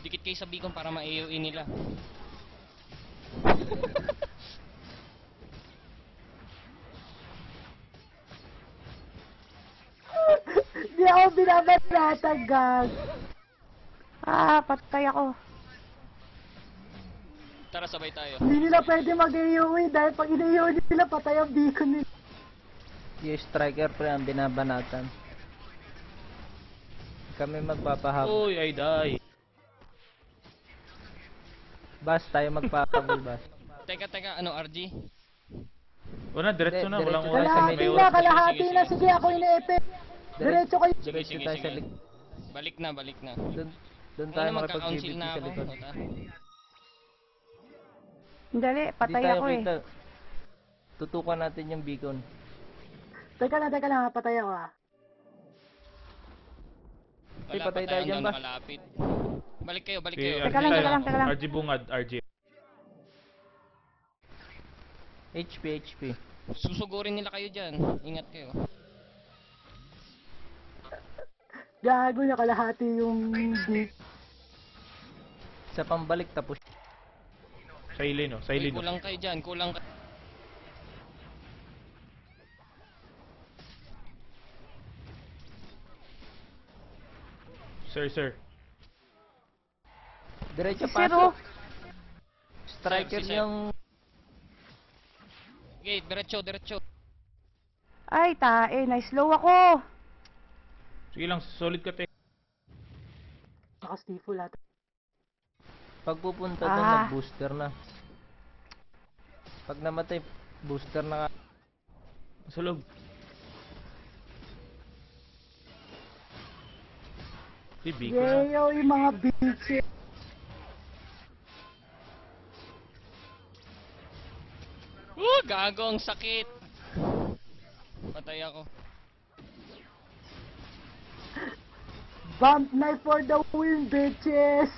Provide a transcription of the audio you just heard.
Dikit kayo sa beacon para ma-AOE nila. Di ako binabanatan, gag. Patay ako. Tara, sabay tayo. Hindi nila pwede mag-AOE dahil pag in-AOE nila, patay ang beacon nila. Yung striker pre ang binabanatan. Kami magpapahabol. Uy, I die. Bas, tayo magpapahabol, bas. Teka, ano, RG? Wala, diretso na. Diretso Walang tayo oras. sa Kalahati may na, oras. kalahati na. Sige, ako ine-epe. Diretso kayo. Diretso Sige, tayo sige. sa likod. Balik na. Doon Ano tayo na, magka-council makipag-PVP na sa ako. likod. Ota. Dali, Hindi patay tayo ako eh. kita. Tutukan natin yung beacon. Teka lang, patay ako ah. Ay, patay tayo dyan, hanggang ba? nakalapit. Balik kayo. Okay, Teka lang, teka lang. RG bungad, RG. HP. Susugurin nila kayo dyan. Ingat kayo. Gago na kalahati yung beak. Sa pambalik tapos. Silent, no? Uy, Silent, no? kulang kayo dyan. Sir. Diretso Si Sir, pasok. oh. Striker Si Sir. yung... Okay, diretso. Ay, tae. Na-slow ako. Sige lang, solid ka, te. Naka-stifle lahat. Pag pupunta doon, mag-booster na. Pag namatay, booster na ka. Sa loob. Biko na. Yayo, yung mga bitches. Gago, ang sakit. Patay ako. Bump knife for the win, bitches.